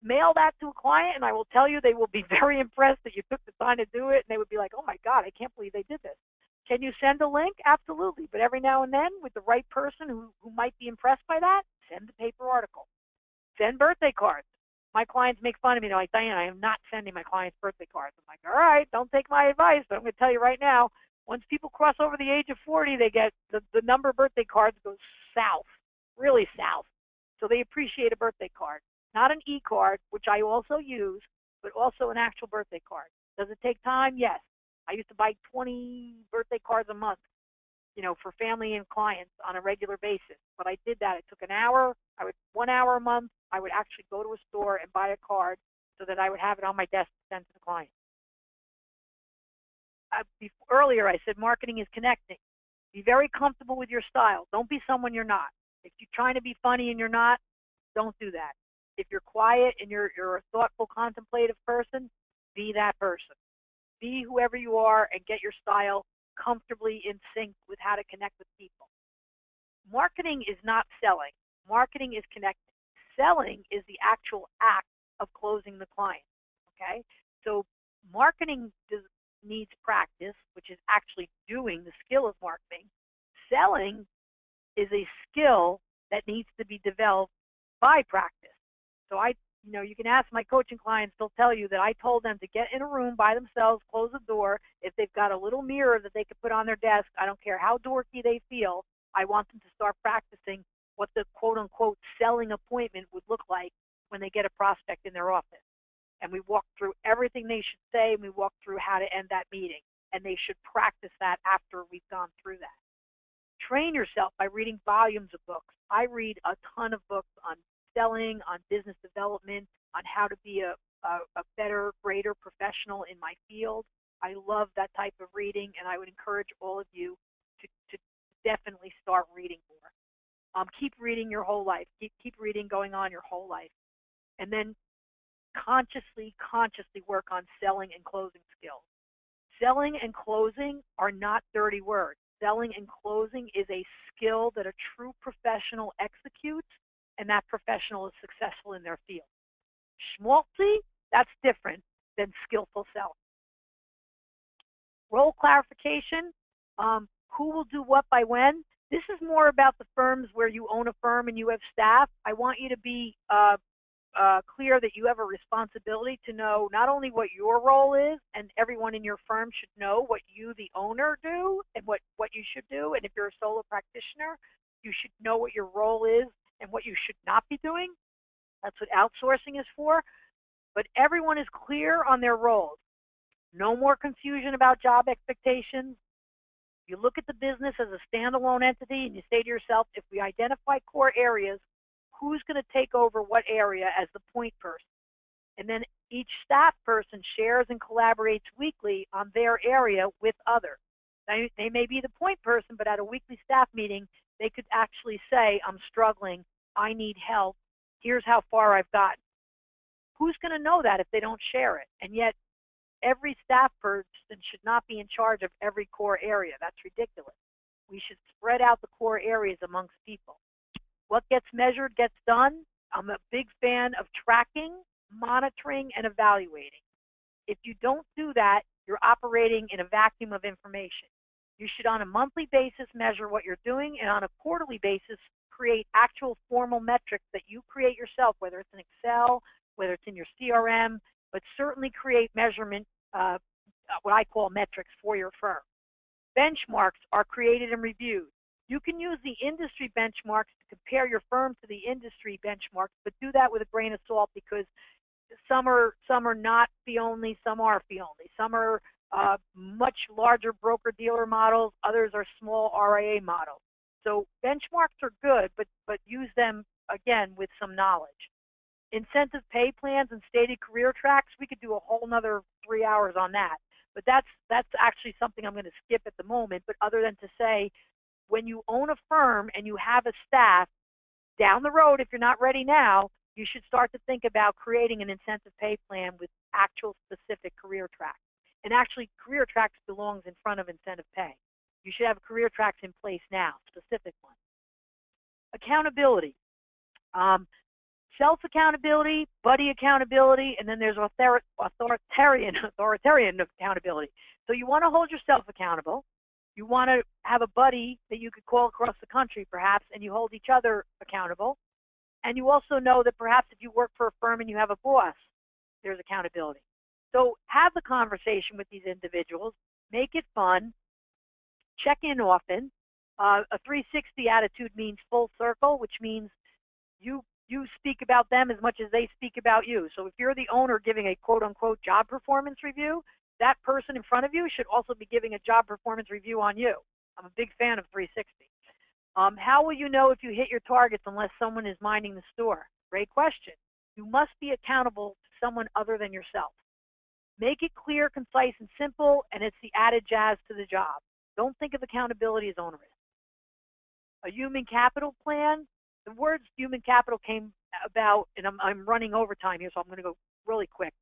Speaker 2: Mail that to a client, and I will tell you they will be very impressed that you took the time to do it, and they would be like, oh, my God, I can't believe they did this. Can you send a link? Absolutely. But every now and then, with the right person who might be impressed by that, send the paper article. Send birthday cards. My clients make fun of me. They're like, Diane, I am not sending my clients birthday cards. I'm like, all right, don't take my advice, but I'm going to tell you right now, once people cross over the age of 40, they get the number of birthday cards goes south, really south. So they appreciate a birthday card. Not an e-card, which I also use, but also an actual birthday card. Does it take time? Yes. I used to buy 20 birthday cards a month, for family and clients on a regular basis. But I did that. It took an hour. 1 hour a month. I would actually go to a store and buy a card so that I would have it on my desk to send to the client. Earlier I said marketing is connecting. Be very comfortable with your style. Don't be someone you're not. If you're trying to be funny and you're not, don't do that. If you're quiet and you're a thoughtful, contemplative person, be that person. Be whoever you are and get your style comfortably in sync with how to connect with people. Marketing is not selling. Marketing is connecting. Selling is the actual act of closing the client. Okay? So marketing needs practice, which is actually doing the skill of marketing. Selling is a skill that needs to be developed by practice. So you can ask my coaching clients, they'll tell you that I told them to get in a room by themselves, close the door. If they've got a little mirror that they could put on their desk, I don't care how dorky they feel, I want them to start practicing what the quote-unquote selling appointment would look like when they get a prospect in their office. And we walk through everything they should say, and we walk through how to end that meeting. And they should practice that after we've gone through that. Train yourself by reading volumes of books. I read a ton of books on selling, on business development, on how to be a better, greater professional in my field. I love that type of reading, and I would encourage all of you to definitely start reading more. Keep reading your whole life. Keep reading going on your whole life. And then consciously work on selling and closing skills. Selling and closing are not dirty words. Selling and closing is a skill that a true professional executes, and that professional is successful in their field. Schmaltzy, that's different than skillful selling. Role clarification, who will do what by when. This is more about the firms where you own a firm and you have staff. I want you to be clear that you have a responsibility to know not only what your role is, and everyone in your firm should know what you, the owner, do and what you should do. And if you're a solo practitioner, you should know what your role is and what you should not be doing. That's what outsourcing is for. But everyone is clear on their roles. No more confusion about job expectations. You look at the business as a standalone entity and you say to yourself, if we identify core areas, who's going to take over what area as the point person? And then each staff person shares and collaborates weekly on their area with others. Now, they may be the point person, but at a weekly staff meeting, they could actually say, I'm struggling, I need help, here's how far I've gotten. Who's going to know that if they don't share it? And yet, every staff person should not be in charge of every core area. That's ridiculous. We should spread out the core areas amongst people. What gets measured gets done. I'm a big fan of tracking, monitoring, and evaluating. If you don't do that, you're operating in a vacuum of information. You should, on a monthly basis, measure what you're doing, and on a quarterly basis, create actual formal metrics that you create yourself, whether it's in Excel, whether it's in your CRM, but certainly create measurement what I call metrics for your firm. Benchmarks are created and reviewed. You can use the industry benchmarks to compare your firm to the industry benchmarks, but do that with a grain of salt, because some are not fee only, some are fee only. Some are much larger broker-dealer models, others are small RIA models. So benchmarks are good, but use them, again, with some knowledge. Incentive pay plans and stated career tracks, we could do a whole nother 3 hours on that. But that's actually something I'm going to skip at the moment, but other than to say, when you own a firm and you have a staff, down the road, if you're not ready now, you should start to think about creating an incentive pay plan with actual specific career tracks. And actually, career tracks belongs in front of incentive pay. You should have career tracks in place now, specific ones. Accountability. Self-accountability, buddy accountability, and then there's authoritarian accountability. So you want to hold yourself accountable. You want to have a buddy that you could call across the country, perhaps, and you hold each other accountable. And you also know that perhaps if you work for a firm and you have a boss, there's accountability. So have the conversation with these individuals. Make it fun. Check in often. A 360 attitude means full circle, which means you speak about them as much as they speak about you. So if you're the owner giving a quote-unquote job performance review, that person in front of you should also be giving a job performance review on you. I'm a big fan of 360. How will you know if you hit your targets unless someone is minding the store? Great question. You must be accountable to someone other than yourself. Make it clear, concise, and simple, and it's the added jazz to the job. Don't think of accountability as onerous. A human capital plan. The words human capital came about, and I'm running overtime here, so I'm going to go really quick.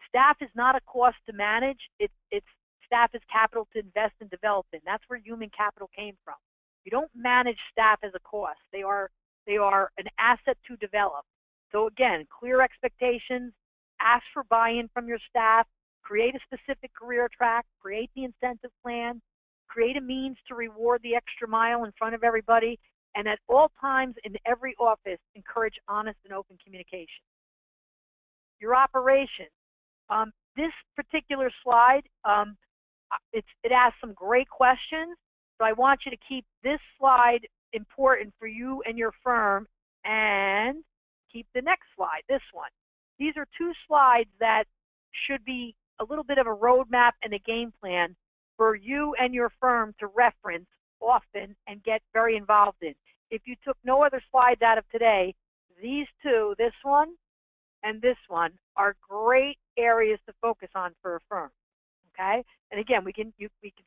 Speaker 2: Staff is not a cost to manage. It's staff is capital to invest and develop in. That's where human capital came from. You don't manage staff as a cost. They are an asset to develop. So again, clear expectations, ask for buy-in from your staff, create a specific career track, create the incentive plan, create a means to reward the extra mile in front of everybody, and at all times in every office, encourage honest and open communication. Your operation. This particular slide, it asks some great questions, so I want you to keep this slide important for you and your firm, and keep the next slide, this one. These are two slides that should be a little bit of a roadmap and a game plan for you and your firm to reference often and get very involved in. If you took no other slides out of today, these two, this one and this one, are great areas to focus on for a firm. Okay? And again, we can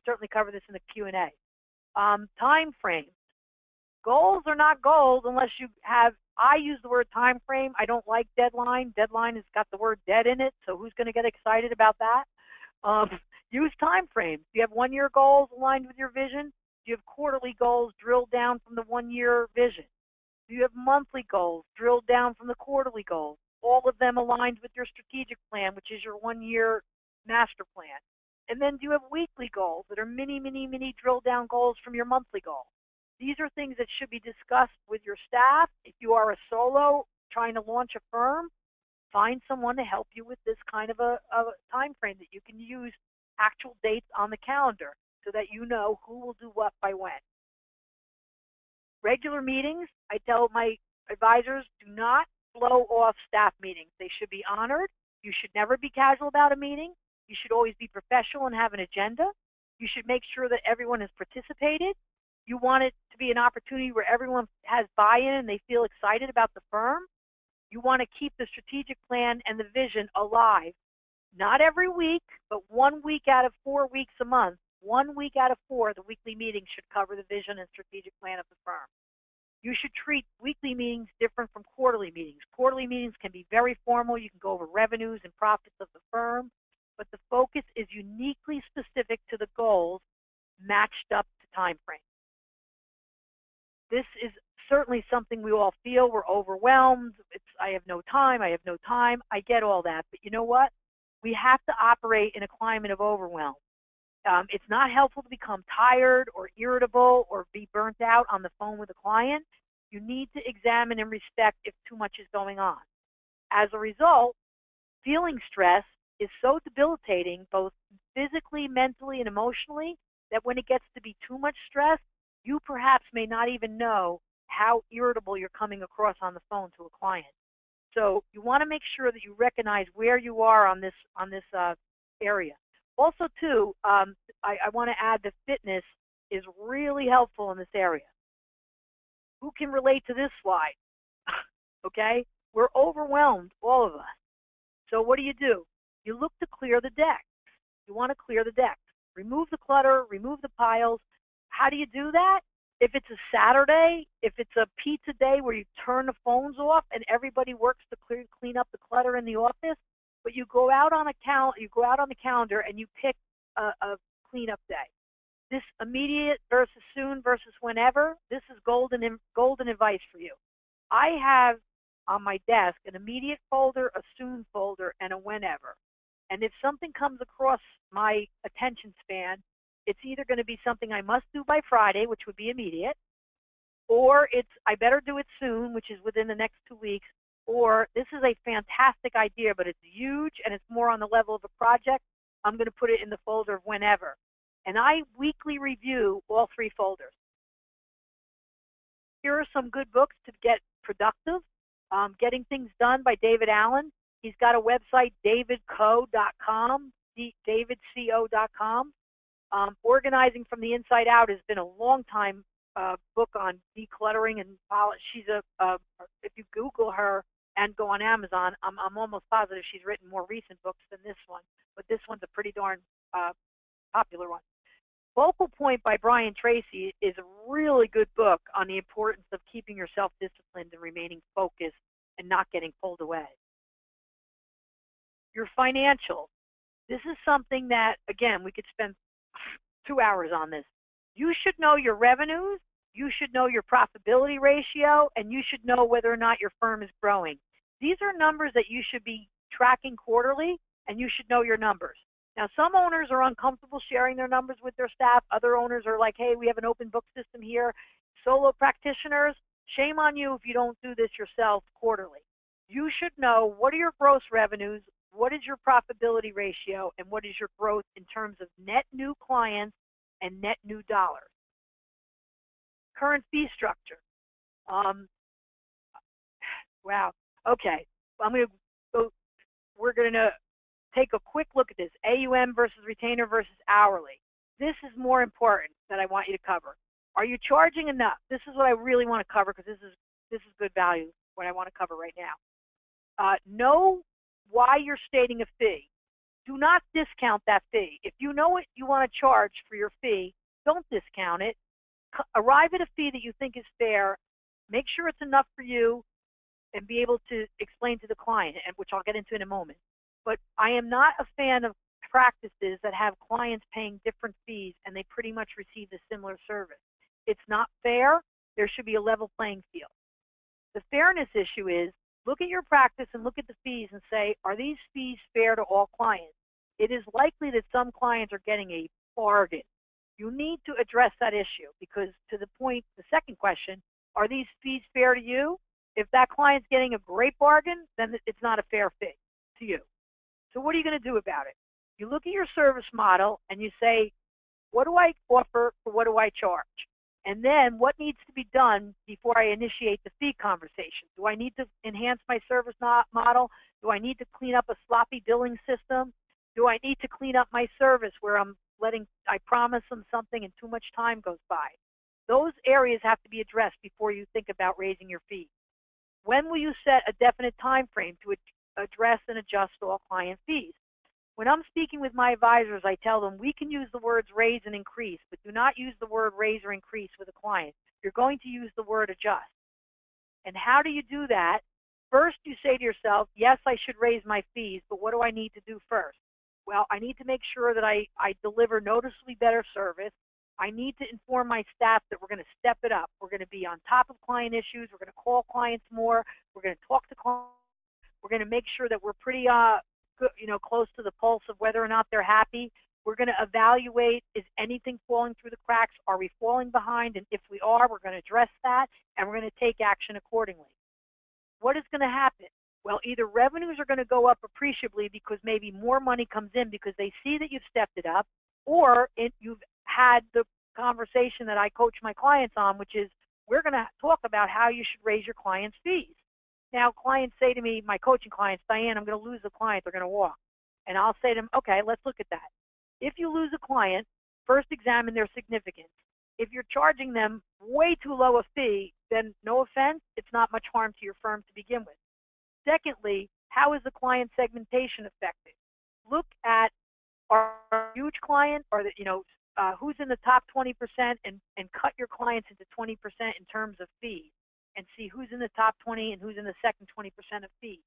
Speaker 2: certainly cover this in the Q&A. Time frames. Goals are not goals unless you have, I use the word time frame. I don't like deadline. Deadline has got the word dead in it, so who's going to get excited about that? Use time frames. Do you have one-year goals aligned with your vision? Do you have quarterly goals drilled down from the one-year vision? Do you have monthly goals drilled down from the quarterly goals? All of them aligned with your strategic plan, which is your one-year master plan. And then do you have weekly goals that are mini drilled down goals from your monthly goal? These are things that should be discussed with your staff. If you are a solo trying to launch a firm, find someone to help you with this kind of a time frame that you can use actual dates on the calendar so that you know who will do what by when. Regular meetings, I tell my advisors, do not blow off staff meetings. They should be honored. You should never be casual about a meeting. You should always be professional and have an agenda. You should make sure that everyone has participated. You want it to be an opportunity where everyone has buy-in and they feel excited about the firm. You want to keep the strategic plan and the vision alive. Not every week, but 1 week out of 4 weeks a month. 1 week out of 4, the weekly meeting should cover the vision and strategic plan of the firm. You should treat weekly meetings different from quarterly meetings. Quarterly meetings can be very formal. You can go over revenues and profits of the firm, but the focus is uniquely specific to the goals matched up to time frame. This is certainly something we all feel. We're overwhelmed. I have no time. I get all that. But you know what? We have to operate in a climate of overwhelm. It's not helpful to become tired or irritable or be burnt out on the phone with a client. You need to examine and respect if too much is going on. As a result, feeling stressed is so debilitating, both physically, mentally, and emotionally, that when it gets to be too much stress, you perhaps may not even know how irritable you're coming across on the phone to a client. So you want to make sure that you recognize where you are on this area. Also, too, I want to add that fitness is really helpful in this area. Who can relate to this slide? Okay, we're overwhelmed, all of us. So what do? You look to clear the decks. You want to clear the decks. Remove the clutter, remove the piles. How do you do that? If it's a Saturday, if it's a pizza day where you turn the phones off and everybody works to clean up the clutter in the office, but you go out on the calendar and you pick a cleanup day. This immediate versus soon versus whenever, this is golden advice for you. I have on my desk an immediate folder, a soon folder, and a whenever. And if something comes across my attention span, it's either going to be something I must do by Friday, which would be immediate, or it's I better do it soon, which is within the next 2 weeks, or this is a fantastic idea, but it's huge and it's more on the level of a project. I'm going to put it in the folder of whenever. And I weekly review all 3 folders. Here are some good books to get productive. Getting Things Done by David Allen. He's got a website, davidco.com, davidco.com. Organizing from the Inside Out has been a long time book on decluttering and polish. She's if you Google her and go on Amazon, I'm almost positive she's written more recent books than this one, but this one's a pretty darn popular one. Focal Point by Brian Tracy is a really good book on the importance of keeping yourself disciplined and remaining focused and not getting pulled away. Your financials. This is something that, again, we could spend 2 hours on this. You should know your revenues, you should know your profitability ratio, and you should know whether or not your firm is growing. These are numbers that you should be tracking quarterly, and you should know your numbers. Now, some owners are uncomfortable sharing their numbers with their staff. Other owners are like, hey, we have an open book system here. Solo practitioners, shame on you if you don't do this yourself quarterly. You should know what are your gross revenues, what is your profitability ratio, and what is your growth in terms of net new clients and net new dollars. Current fee structure. Wow. Okay. We're going to take a quick look at this. AUM versus retainer versus hourly. This is more important that I want you to cover. Are you charging enough? This is what I really want to cover because this is good value, what I want to cover right now. Know why you're stating a fee. Do not discount that fee. If you know what you want to charge for your fee, don't discount it. Arrive at a fee that you think is fair. Make sure it's enough for you and be able to explain to the client, and which I'll get into in a moment. But I am not a fan of practices that have clients paying different fees and they pretty much receive a similar service. It's not fair. There should be a level playing field. The fairness issue is look at your practice and look at the fees and say, are these fees fair to all clients? It is likely that some clients are getting a bargain. You need to address that issue because to the point, the second question, are these fees fair to you? If that client's getting a great bargain, then it's not a fair fee to you. So what are you going to do about it? You look at your service model and you say, what do I offer for what do I charge? And then what needs to be done before I initiate the fee conversation? Do I need to enhance my service model? Do I need to clean up a sloppy billing system? Do I need to clean up my service where I promise them something and too much time goes by? Those areas have to be addressed before you think about raising your fees. When will you set a definite time frame to address and adjust all client fees? When I'm speaking with my advisors, I tell them we can use the words raise and increase, but do not use the word raise or increase with a client. You're going to use the word adjust. And how do you do that? First, you say to yourself, yes, I should raise my fees, but what do I need to do first? Well, I need to make sure that I deliver noticeably better service. I need to inform my staff that we're going to step it up. We're going to be on top of client issues. We're going to call clients more. We're going to talk to clients. We're going to make sure that we're pretty close to the pulse of whether or not they're happy. We're going to evaluate, is anything falling through the cracks? Are we falling behind? And if we are, we're going to address that, and we're going to take action accordingly. What is going to happen? Well, either revenues are going to go up appreciably because maybe more money comes in because they see that you've stepped it up, or you've had the conversation that I coach my clients on, which is we're going to talk about how you should raise your clients' fees. Now, clients say to me, my coaching clients, Diane, I'm going to lose a client. They're going to walk. And I'll say to them, okay, let's look at that. If you lose a client, first examine their significance. If you're charging them way too low a fee, then no offense, it's not much harm to your firm to begin with. Secondly, how is the client segmentation affected? Look at our huge client, or who's in the top 20%, and cut your clients into 20% in terms of fees, and see who's in the top 20 and who's in the second 20% of fees.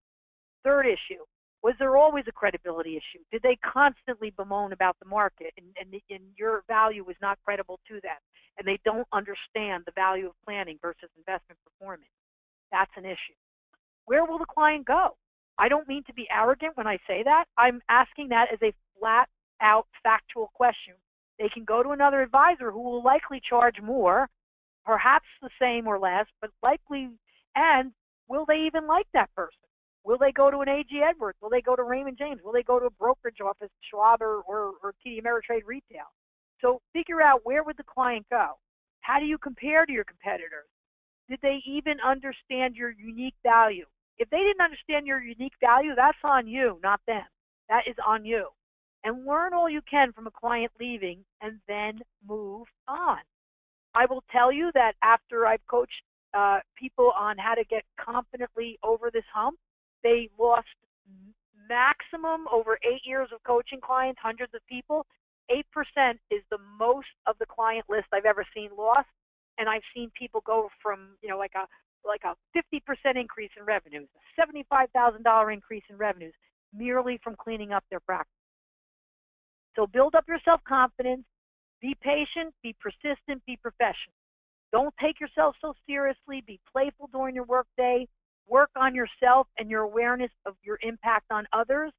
Speaker 2: Third issue, was there always a credibility issue? Did they constantly bemoan about the market and your value was not credible to them, and they don't understand the value of planning versus investment performance? That's an issue. Where will the client go? I don't mean to be arrogant when I say that. I'm asking that as a flat out factual question. They can go to another advisor who will likely charge more, perhaps the same or less, but likely, and will they even like that person? Will they go to an A.G. Edwards? Will they go to Raymond James? Will they go to a brokerage office, Schwab or TD Ameritrade Retail? So figure out, where would the client go? How do you compare to your competitors? Did they even understand your unique value? If they didn't understand your unique value, that's on you, not them. That is on you. And learn all you can from a client leaving, and then move on. I will tell you that after I've coached people on how to get confidently over this hump, they lost maximum over 8 years of coaching clients, hundreds of people. 8% is the most of the client list I've ever seen lost. And I've seen people go from, like a 50% increase in revenues, a $75,000 increase in revenues, merely from cleaning up their practice. So build up your self-confidence, be patient, be persistent, be professional. Don't take yourself so seriously, be playful during your workday, work on yourself and your awareness of your impact on others.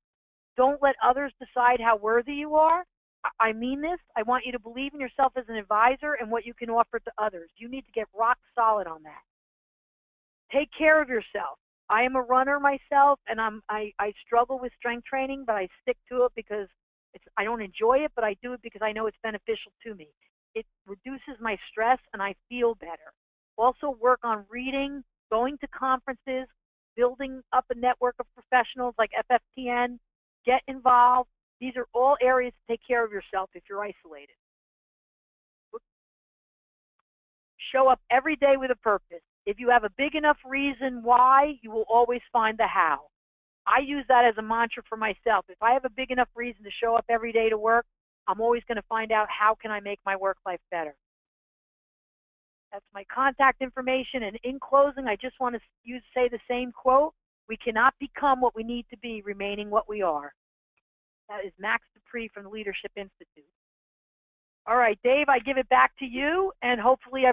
Speaker 2: Don't let others decide how worthy you are. I mean this. I want you to believe in yourself as an advisor and what you can offer to others. You need to get rock solid on that. Take care of yourself. I am a runner myself, and I struggle with strength training, but I stick to it because I don't enjoy it, but I do it because I know it's beneficial to me. It reduces my stress, and I feel better. Also work on reading, going to conferences, building up a network of professionals like FFTN. Get involved. These are all areas to take care of yourself if you're isolated. Show up every day with a purpose. If you have a big enough reason why, you will always find the how. I use that as a mantra for myself. If I have a big enough reason to show up every day to work, I'm always going to find out, how can I make my work life better? That's my contact information. And in closing, I just want to say the same quote: we cannot become what we need to be, remaining what we are. That is Max Dupree from the Leadership Institute. All right, Dave, I give it back to you, and hopefully